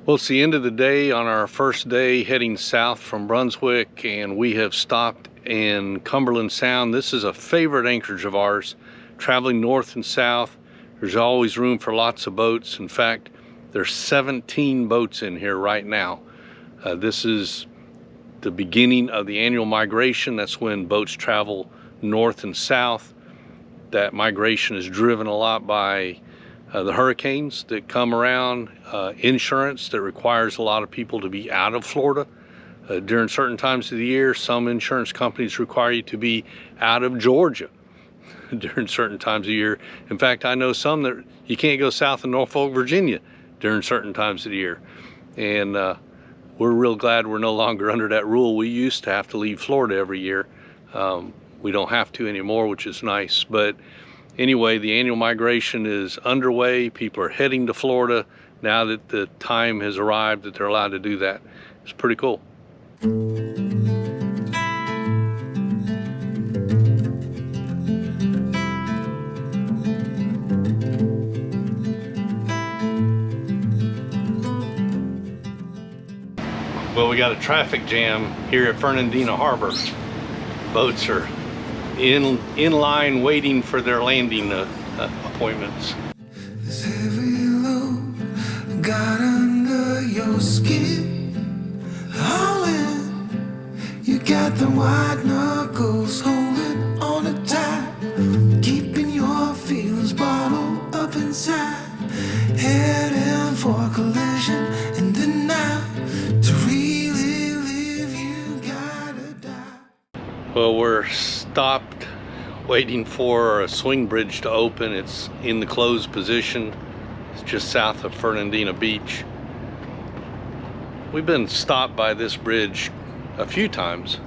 Well, it's the end of the day on our first day heading south from Brunswick, and we have stopped in Cumberland Sound. This is a favorite anchorage of ours. Traveling north and south, there's always room for lots of boats. In fact, there's 17 boats in here right now. This is the beginning of the annual migration. That's when boats travel north and south. That migration is driven a lot by the hurricanes that come around, insurance that requires a lot of people to be out of Florida during certain times of the year. Some insurance companies require you to be out of Georgia during certain times of the year. In fact, I know some that you can't go south of Norfolk, Virginia during certain times of the year. And we're real glad we're no longer under that rule. We used to have to leave Florida every year. We don't have to anymore, which is nice. But anyway, the annual migration is underway. People are heading to Florida now that the time has arrived that they're allowed to do that. It's pretty cool. Well, we got a traffic jam here at Fernandina Harbor. Boats are in line waiting for their landing appointments. This heavy load got under your skin, all in. You got the white knuckles holding on it tight, keeping your feelings bottled up inside, heading for a collision and denial. To really live, you gotta die. Well, we're stopped waiting for a swing bridge to open. It's in the closed position. It's just south of Fernandina Beach. We've been stopped by this bridge a few times,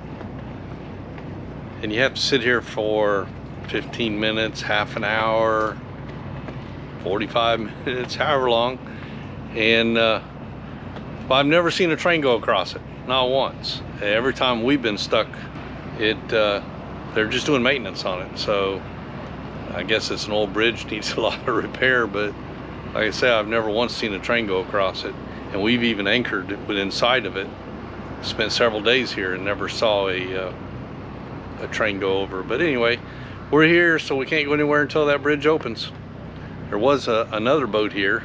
and you have to sit here for 15 minutes, half an hour, 45 minutes, however long. And well, I've never seen a train go across it, not once. Every time we've been stuck, they're just doing maintenance on it. So I guess it's an old bridge, needs a lot of repair, but like I say, I've never once seen a train go across it. And we've even anchored inside of it, spent several days here and never saw a train go over. But anyway, we're here, so we can't go anywhere until that bridge opens. There was another boat here,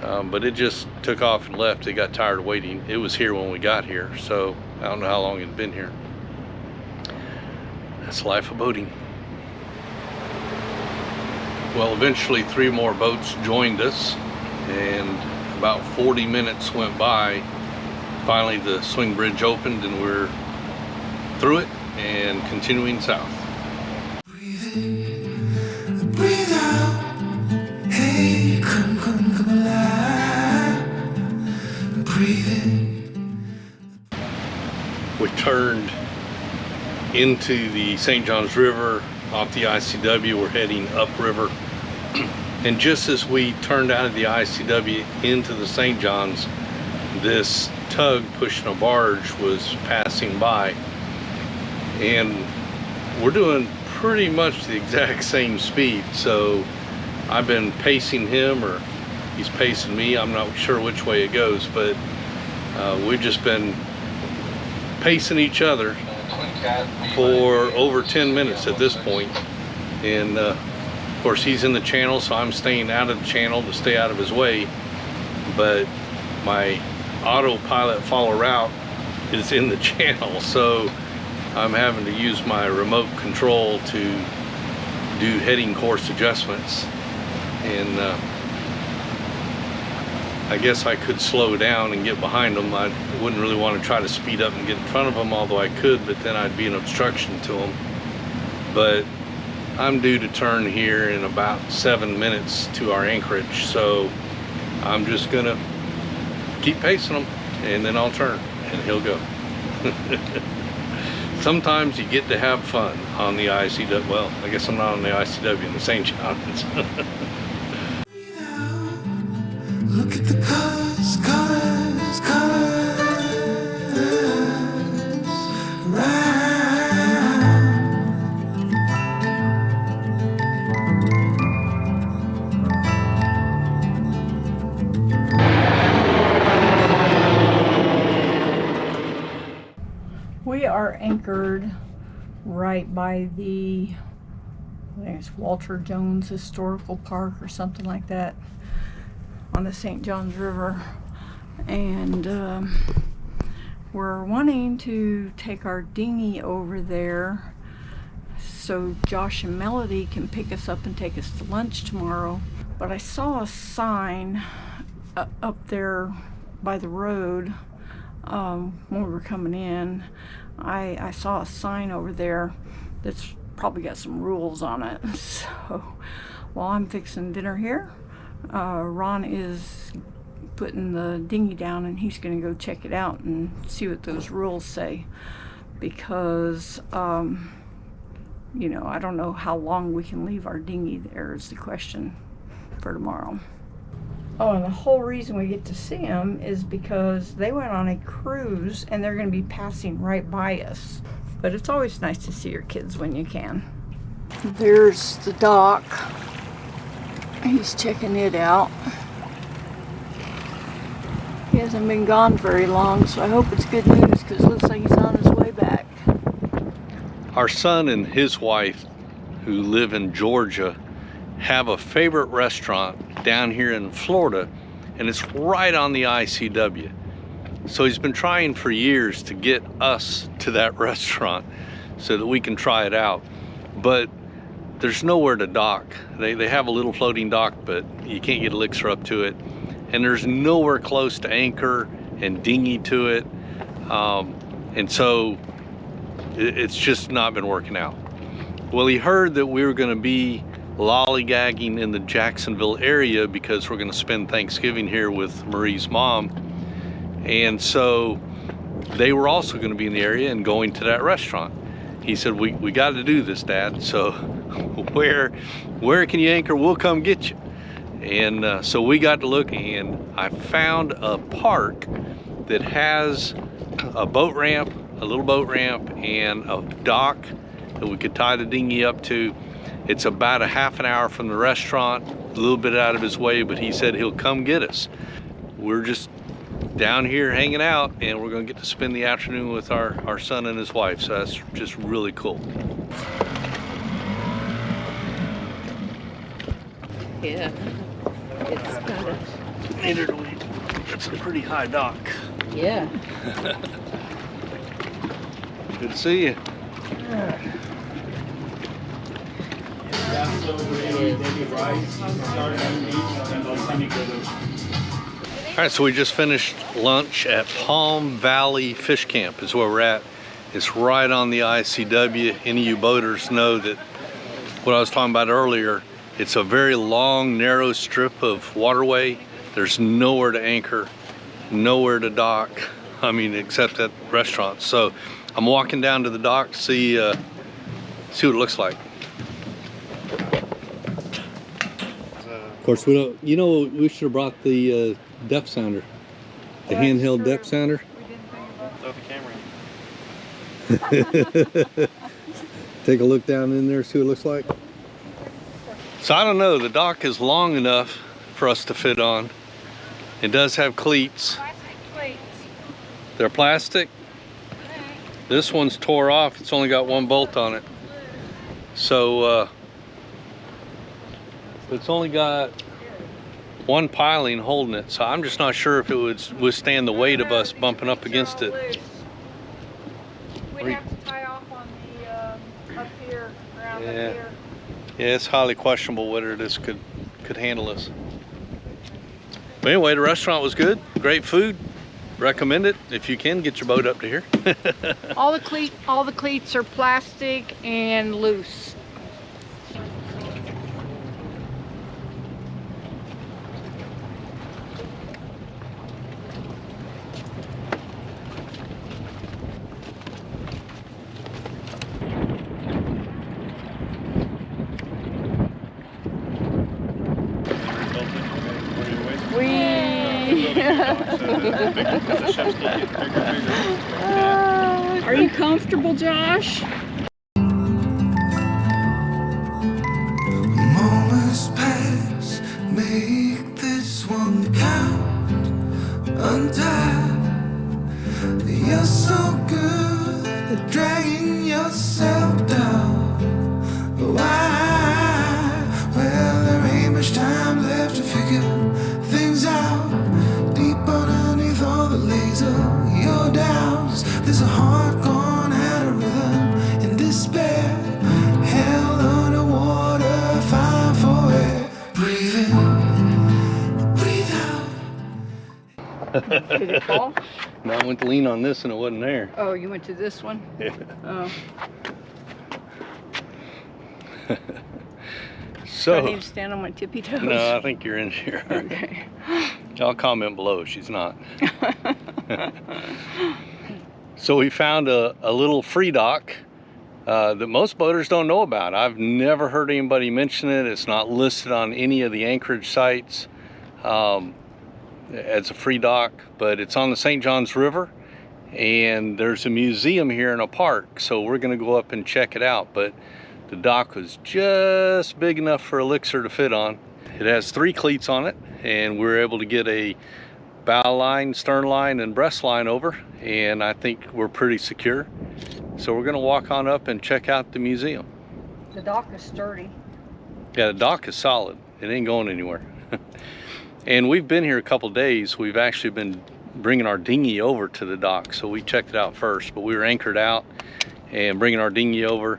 but it just took off and left. It got tired of waiting. It was here when we got here, so I don't know how long it had been here. That's the life of boating. Well, eventually 3 more boats joined us, and about 40 minutes went by. Finally, the swing bridge opened, and we're through it and continuing south. Breathe in, breathe out. Hey, come alive. Breathe in. We turned into the St. Johns River off the ICW. We're heading upriver. And just as we turned out of the ICW into the St. Johns, this tug pushing a barge was passing by. And we're doing pretty much the exact same speed. So I've been pacing him, or he's pacing me. I'm not sure which way it goes, but we've just been pacing each other for over 10 minutes at this point. And of course, he's in the channel, so I'm staying out of the channel to stay out of his way. But my autopilot follow route is in the channel, so I'm having to use my remote control to do heading course adjustments. And I guess I could slow down and get behind them. I wouldn't really want to try to speed up and get in front of them, although I could, but then I'd be an obstruction to them. But I'm due to turn here in about 7 minutes to our anchorage, so I'm just gonna keep pacing him, and then I'll turn and he'll go. Sometimes you get to have fun on the ICW. Well, I guess I'm not on the ICW, in the St. Johns. Look at the colors, colors, colors. Right. are anchored right by the, I think it's Walter Jones Historical Park or something like that, on the St. Johns River. And we're wanting to take our dinghy over there so Josh and Melody can pick us up and take us to lunch tomorrow. But I saw a sign up there by the road when we were coming in. I saw a sign over there that's probably got some rules on it. So while I'm fixing dinner here, Ron is putting the dinghy down and he's going to go check it out and see what those rules say, because you know, I don't know how long we can leave our dinghy there is the question for tomorrow. Oh, and the whole reason we get to see them is because they went on a cruise and they're going to be passing right by us. But it's always nice to see your kids when you can. There's the dock. He's checking it out. He hasn't been gone very long, so I hope it's good news because it looks like he's on his way back. Our son and his wife, who live in Georgia, have a favorite restaurant down here in Florida, and it's right on the ICW. So he's been trying for years to get us to that restaurant so that we can try it out. But there's nowhere to dock. They have a little floating dock, but you can't get elixir up to it. And there's nowhere close to anchor and dinghy to it. And so it's just not been working out. Well, he heard that we were gonna be lollygagging in the Jacksonville area because we're gonna spend Thanksgiving here with Marie's mom. And so they were also gonna be in the area and going to that restaurant. He said, we got to do this, Dad. So where can you anchor? We'll come get you. And so we got to look, and I found a park that has a boat ramp, a little boat ramp, and a dock that we could tie the dinghy up to. It's about a half an hour from the restaurant, a little bit out of his way, but he said he'll come get us. We're just down here hanging out, and we're gonna get to spend the afternoon with our son and his wife, so that's just really cool. Yeah, it's kind of... It's a pretty high dock. Yeah. Good to see you. All right, so we just finished lunch at Palm Valley Fish Camp is where we're at. It's right on the ICW. Any of you boaters know that what I was talking about earlier, it's a very long, narrow strip of waterway. There's nowhere to anchor, nowhere to dock, I mean, except at restaurants. So I'm walking down to the dock to see what it looks like. Of course, we don't, you know, we should have brought the depth sounder, the handheld depth sounder. We didn't think about the camera. Take a look down in there, see what it looks like. So I don't know, the dock is long enough for us to fit on. It does have cleats. Plastic cleats. They're plastic. This one's tore off. It's only got one bolt on it. So it's only got one piling holding it. So I'm just not sure if it would withstand the weight of us bumping up against it. We'd have to tie off on the up here, around up here. Yeah, it's highly questionable whether this could handle us. But anyway, the restaurant was good. Great food. Recommend it if you can get your boat up to here. All the cleats are plastic and loose. Are you comfortable, Josh? Moments pass, make this one count. Untie, you're so good dragging yourself down. Why? Well, there ain't much time left to figure things out. Deep underneath all the laser, your doubts, there's a heart gone out of rhythm in despair. Held underwater, fine for air. Breathe in, breathe out. Did it fall? No, I went to lean on this and it wasn't there. Oh, you went to this one? Yeah. Oh. Do I So, need to stand on my tippy toes? no, I think you're in here. Okay. Y'all comment below if she's not. So we found a little free dock that most boaters don't know about. I've never heard anybody mention it. It's not listed on any of the anchorage sites as a free dock, but it's on the St. Johns River, and there's a museum here in a park, so we're going to go up and check it out. But the dock was just big enough for Elixir to fit on. It has 3 cleats on it, and we were able to get a bow line, stern line, and breast line over, and I think we're pretty secure. So we're gonna walk on up and check out the museum. The dock is sturdy. Yeah, the dock is solid. It ain't going anywhere. And we've been here a couple days. We've actually been bringing our dinghy over to the dock, so we checked it out first, but we were anchored out and bringing our dinghy over.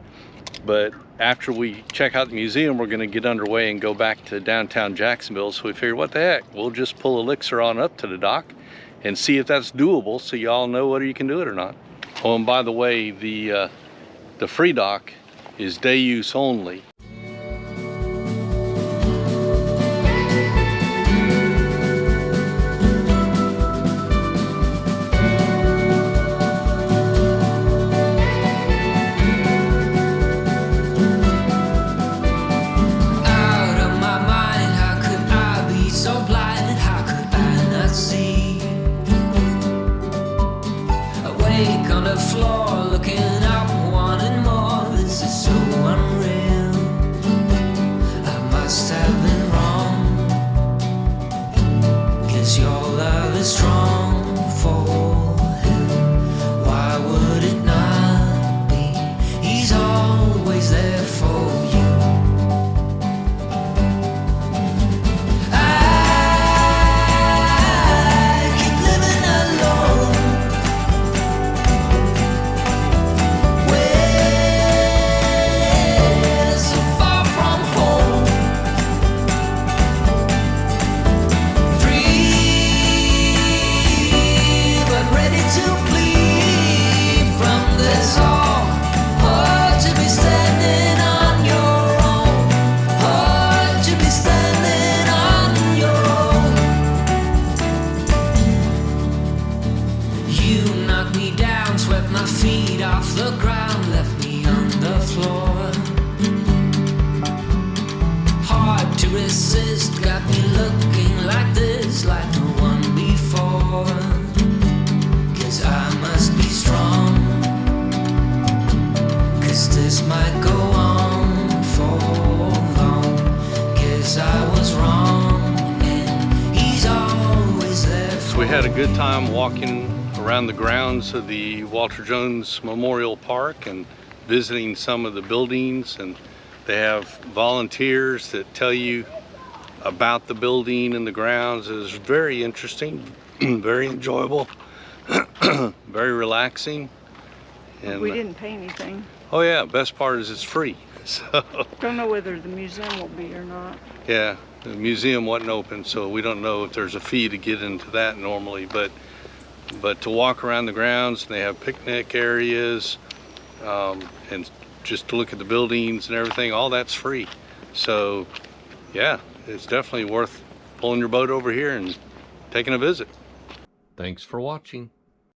But after we check out the museum, we're going to get underway and go back to downtown Jacksonville. So we figured, what the heck, we'll just pull Elixir on up to the dock and see if that's doable, so y'all know whether you can do it or not. Oh, and by the way, the free dock is day use only. On the floor, looking up, wanting more. This is so unreal. I must have been wrong, 'cause your love is strong for him. Why would it not be? He's always there for you. I keep living alone, the ground, left me on the floor. Hard to resist, got me looking like this, like no one before. 'Cause I must be strong, 'cause this might go on for long. 'Cause I was wrong, and he's always there for So we had a good time walking around the grounds of the Walter Jones Memorial Park and visiting some of the buildings, and they have volunteers that tell you about the building and the grounds. It was very interesting, very enjoyable, very relaxing. And We didn't pay anything. oh yeah, best part is it's free. So Don't know whether the museum will be or not. yeah, the museum wasn't open, so we don't know if there's a fee to get into that normally, but to walk around the grounds, and they have picnic areas, and just to look at the buildings and everything, all that's free. So yeah, it's definitely worth pulling your boat over here and taking a visit. Thanks for watching.